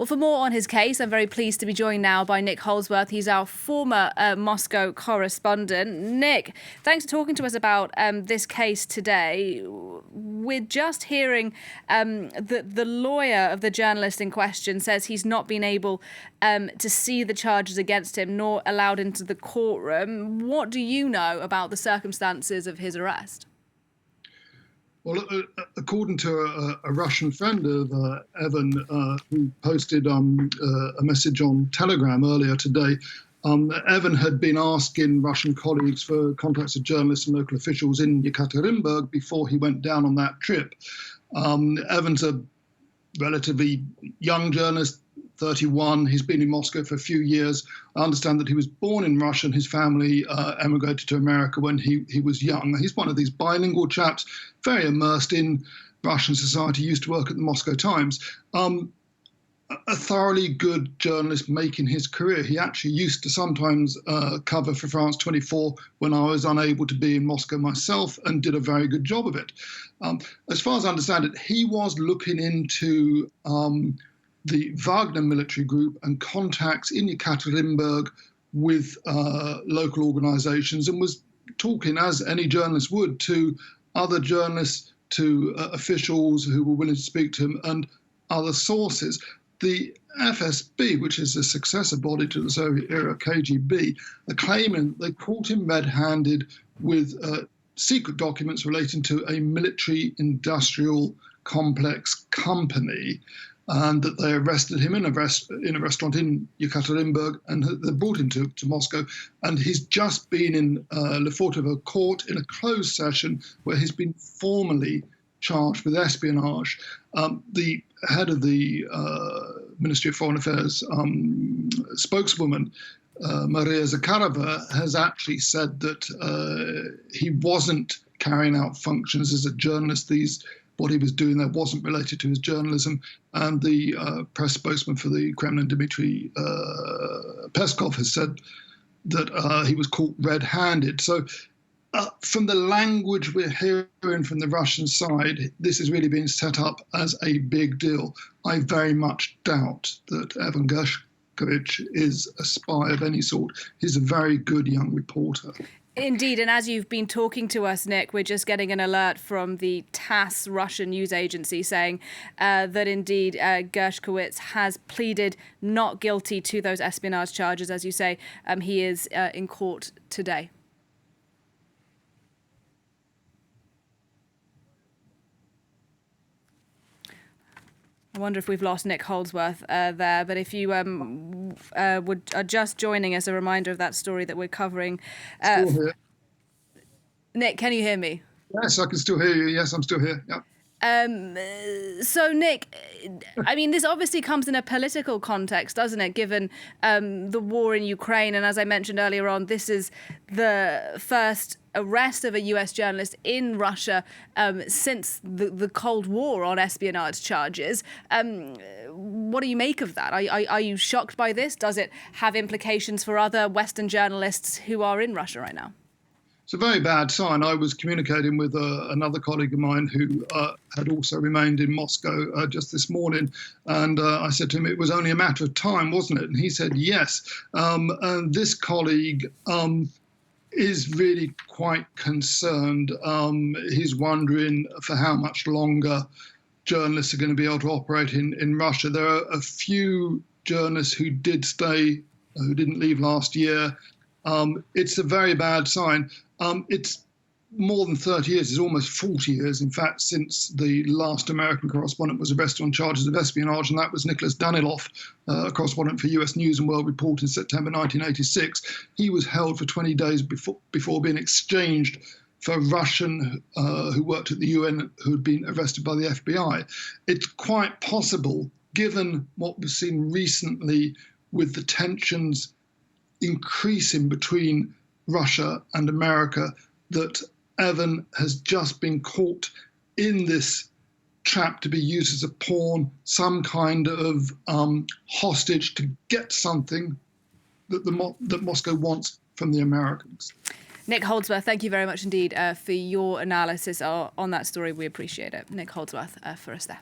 Well, for more on his case, I'm very pleased to be joined now by Nick Holdsworth. He's our former Moscow correspondent. Nick, thanks for talking to us about this case today. We're just hearing that the lawyer of the journalist in question says he's not been able to see the charges against him nor allowed into the courtroom. What do you know about the circumstances of his arrest? Well, according to a Russian friend of Evan, who posted a message on Telegram earlier today, Evan had been asking Russian colleagues for contacts of journalists and local officials in Yekaterinburg before he went down on that trip. Evan's a relatively young journalist, 31. He's been in Moscow for a few years. I understand that he was born in Russia and his family emigrated to America when he was young. He's one of these bilingual chaps, very immersed in Russian society, used to work at the Moscow Times. A thoroughly good journalist making his career. He actually used to sometimes cover for France 24 when I was unable to be in Moscow myself, and did a very good job of it. As far as I understand it, he was looking into the Wagner military group and contacts in Yekaterinburg with local organizations, and was talking, as any journalist would, to other journalists, to officials who were willing to speak to him, and other sources. The FSB, which is the successor body to the Soviet-era KGB, are claiming they caught him red-handed with secret documents relating to a military-industrial complex company, and that they arrested him in a restaurant in Yekaterinburg, and they brought him to Moscow. And he's just been in Lefortovo court in a closed session where he's been formally charged with espionage. The head of the Ministry of Foreign Affairs spokeswoman, Maria Zakharova, has actually said that he wasn't carrying out functions as a journalist. What he was doing there wasn't related to his journalism. And the press spokesman for the Kremlin, Dmitry Peskov, has said that he was caught red-handed. So from the language we're hearing from the Russian side, this is really being set up as a big deal. I very much doubt that Evan Gershkovich is a spy of any sort. He's a very good young reporter. Indeed, and as you've been talking to us, Nick, we're just getting an alert from the TASS Russian news agency saying that indeed Gershkovich has pleaded not guilty to those espionage charges. As you say, he is in court today. I wonder if we've lost Nick Holdsworth there, but if you are just joining us, a reminder of that story that we're covering. Still here. Nick, can you hear me? Yes, I can still hear you. Yes, I'm still here. Yep. So, Nick, I mean, this obviously comes in a political context, doesn't it, given the war in Ukraine? And as I mentioned earlier on, this is the first arrest of a US journalist in Russia since the Cold War on espionage charges. What do you make of that? Are you shocked by this? Does it have implications for other Western journalists who are in Russia right now? It's a very bad sign. I was communicating with another colleague of mine who had also remained in Moscow just this morning, and I said to him it was only a matter of time, wasn't it? And he said yes. And this colleague is really quite concerned. He's wondering for how much longer journalists are going to be able to operate in Russia. There are a few journalists who did stay, who didn't leave last year. It's a very bad sign. It's more than 30 years, it's almost 40 years, in fact, since the last American correspondent was arrested on charges of espionage, and that was Nicholas Danilov, a correspondent for US News and World Report in September 1986. He was held for 20 days before being exchanged for a Russian who worked at the UN who had been arrested by the FBI. It's quite possible, given what we've seen recently with the tensions increasing between Russia and America, that Evan has just been caught in this trap to be used as a pawn, some kind of hostage to get something that Moscow wants from the Americans. Nick Holdsworth, thank you very much indeed for your analysis on that story. We appreciate it. Nick Holdsworth for us there.